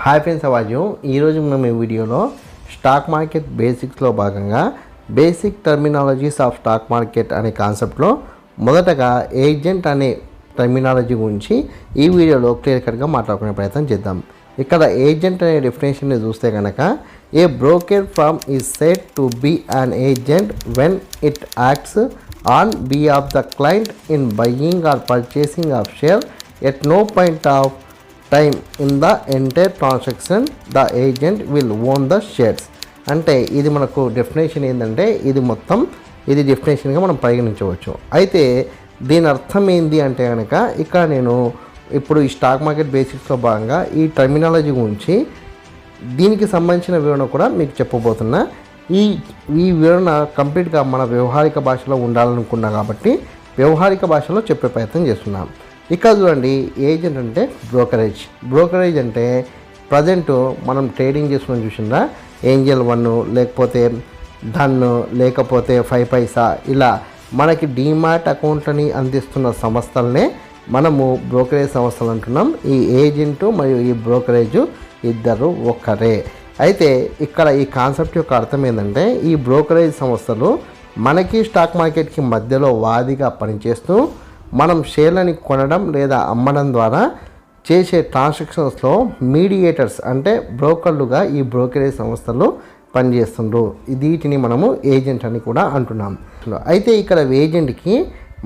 Hi friends, అవాజు ఈరోజు మనం ఈ వీడియోలో స్టాక్ మార్కెట్ బేసిక్స్లో భాగంగా basic terminologies of stock market అనే కాన్సెప్ట్లో మొదటగా ఏజెంట్ అనే టర్మినాలజీ గురించి ఈ వీడియోలో క్లియర్ కట్గా మాట్లాడుకునే ప్రయత్నం చేద్దాం. ఇక్కడ ఏజెంట్ అనే డెఫినేషన్ని చూస్తే కనుక a broker firm is said to be an agent when it acts on behalf the client in buying or purchasing of share at no point of time in the entire transaction the agent will own the shares. అంటే ఇది మనకు definition ఏంటంటే ఇది డెఫినేషన్గా మనం పరిగణించవచ్చు. అయితే దీని అర్థం ఏంది అంటే కనుక ఇక్కడ నేను ఇప్పుడు ఈ స్టాక్ మార్కెట్ బేసిక్స్లో భాగంగా ఈ టర్మినాలజీ గురించి దీనికి సంబంధించిన వివరణ కూడా మీకు చెప్పబోతున్నా. ఈ వివరణ కంప్లీట్గా మన వ్యవహారిక భాషలో ఉండాలనుకున్నా కాబట్టి వ్యవహారిక భాషలో చెప్పే ప్రయత్నం చేస్తున్నాం. ఇక్కడ చూడండి, ఏజెంట్ అంటే బ్రోకరేజ్ అంటే ప్రజెంట్ మనం ట్రేడింగ్ చేసుకుని చూసిందా, ఏంజల్ 1 లేకపోతే ధన్ లేకపోతే 5 పైసా ఇలా మనకి డీమాట్ అకౌంట్లని అందిస్తున్న సంస్థలనే మనము బ్రోకరేజ్ సంస్థలు అంటున్నాం. ఈ ఏజెంటు మరియు ఈ బ్రోకరేజు ఇద్దరు ఒక్కరే. అయితే ఇక్కడ ఈ కాన్సెప్ట్ యొక్క అర్థం ఏంటంటే ఈ బ్రోకరేజ్ సంస్థలు మనకి స్టాక్ మార్కెట్కి మధ్యలో వాదిగా పనిచేస్తూ మనం షేర్లని కొనడం లేదా అమ్మడం ద్వారా చేసే ట్రాన్సాక్షన్స్లో మీడియేటర్స్ అంటే బ్రోకర్లుగా ఈ బ్రోకరేజ్ సంస్థలు పనిచేస్తుండ్రు. వీటిని మనము ఏజెంట్ అని కూడా అంటున్నాం. అయితే ఇక్కడ ఏజెంట్కి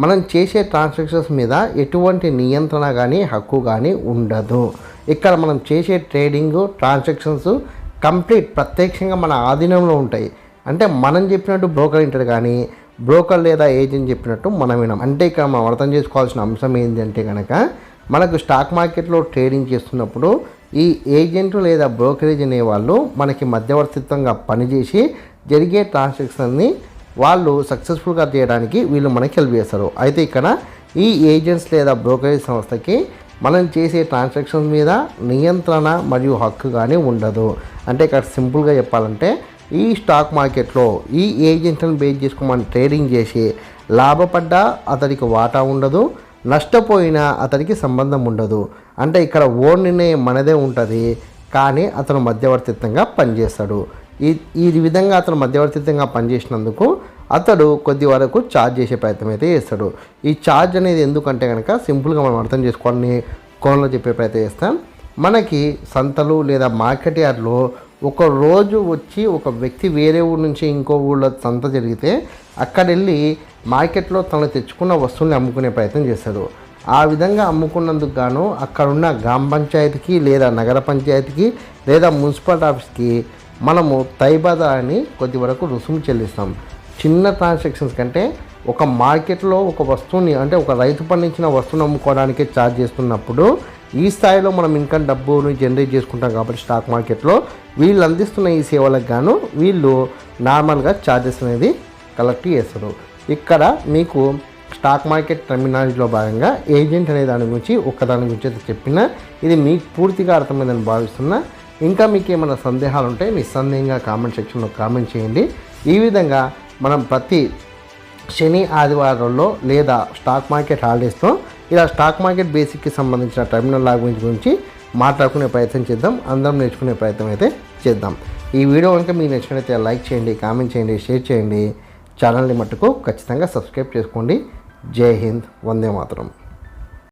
మనం చేసే ట్రాన్సాక్షన్స్ మీద ఎటువంటి నియంత్రణ కానీ హక్కు కానీ ఉండదు. ఇక్కడ మనం చేసే ట్రేడింగ్ ట్రాన్సాక్షన్స్ కంప్లీట్ ప్రత్యక్షంగా మన ఆధీనంలో ఉంటాయి. అంటే మనం చెప్పినట్టు బ్రోకర్ ఇంటారు కానీ బ్రోకర్ లేదా ఏజెంట్ చెప్పినట్టు మనం వినాం. అంటే ఇక్కడ మనం అర్థం చేసుకోవాల్సిన అంశం ఏంటంటే కనుక మనకు స్టాక్ మార్కెట్లో ట్రేడింగ్ చేస్తున్నప్పుడు ఈ ఏజెంట్ లేదా బ్రోకరేజ్ అనేవాళ్ళు మనకి మధ్యవర్తిత్వంగా పనిచేసి జరిగే ట్రాన్సాక్షన్ని వాళ్ళు సక్సెస్ఫుల్గా చేయడానికి వీళ్ళు మనకి హెల్ప్ చేస్తారు. అయితే ఇక్కడ ఈ ఏజెంట్స్ లేదా బ్రోకరేజ్ సంస్థకి మనం చేసే ట్రాన్సాక్షన్స్ మీద నియంత్రణ మరియు హక్కు కానీ ఉండదు. అంటే ఇక్కడ సింపుల్గా చెప్పాలంటే ఈ స్టాక్ మార్కెట్లో ఈ ఏజెంట్లను బేస్ చేసుకుని మనం ట్రేడింగ్ చేసి లాభపడ్డా అతడికి వాటా ఉండదు, నష్టపోయినా అతడికి సంబంధం ఉండదు. అంటే ఇక్కడ ఓన్ నిర్ణయం మనదే ఉంటుంది, కానీ అతను మధ్యవర్తిత్వంగా పనిచేస్తాడు. ఈ విధంగా అతను మధ్యవర్తిత్వంగా పనిచేసినందుకు అతడు కొద్ది వరకు ఛార్జ్ చేసే ప్రయత్నం అయితే చేస్తాడు. ఈ ఛార్జ్ అనేది ఎందుకంటే కనుక సింపుల్గా మనం అర్థం చేసుకోవాలని కోణంలో చెప్పే ప్రయత్నం చేస్తాం. మనకి సంతలు లేదా మార్కెట్ యార్డ్లో ఒక రోజు వచ్చి ఒక వ్యక్తి వేరే ఊరు నుంచి ఇంకో ఊళ్ళో సంత జరిగితే అక్కడ వెళ్ళి మార్కెట్లో తను తెచ్చుకున్న వస్తువుల్ని అమ్ముకునే ప్రయత్నం చేస్తాడు. ఆ విధంగా అమ్ముకున్నందుకు గాను అక్కడున్న గ్రామ పంచాయతీకి లేదా నగర పంచాయతీకి లేదా మున్సిపల్ ఆఫీస్కి మనము తైబాదా అని కొద్ది వరకు రుసుము చెల్లిస్తాం. చిన్న ట్రాన్సాక్షన్స్ కంటే ఒక మార్కెట్లో ఒక వస్తువుని అంటే ఒక రైతు పండించిన వస్తువుని అమ్ముకోవడానికి ఛార్జ్ చేస్తున్నప్పుడు ఈ స్థాయిలో మనం ఇన్కమ్ డబ్బుని జనరేట్ చేసుకుంటాం. కాబట్టి స్టాక్ మార్కెట్లో వీళ్ళు అందిస్తున్న ఈ సేవలకు గాను వీళ్ళు నార్మల్గా ఛార్జెస్ అనేది కలెక్ట్ చేస్తారు. ఇక్కడ మీకు స్టాక్ మార్కెట్ టర్మినాలజీలో భాగంగా ఏజెంట్ అనే దాని గురించి అయితే చెప్పిన ఇది మీకు పూర్తిగా అర్థమైందని భావిస్తున్నా. ఇంకా మీకు ఏమైనా సందేహాలు ఉంటే నిస్సందేహంగా కామెంట్ సెక్షన్లో కామెంట్ చేయండి. ఈ విధంగా మనం ప్రతి శని ఆదివారంలో లేదా స్టాక్ మార్కెట్ హాలిడేస్లో ఇలా స్టాక్ మార్కెట్ బేసిక్కి సంబంధించిన టర్మినల్ లాంగ్వేజ్ గురించి మాట్లాడుకునే ప్రయత్నం చేద్దాం. అందరం నేర్చుకునే ప్రయత్నం అయితే చేద్దాం. ఈ వీడియో కనుక మీకు నచ్చినట్లయితే లైక్ చేయండి, కామెంట్ చేయండి, షేర్ చేయండి. ఛానల్ని మట్టుకు ఖచ్చితంగా సబ్స్క్రైబ్ చేసుకోండి. జై హింద్, వందే మాతరం.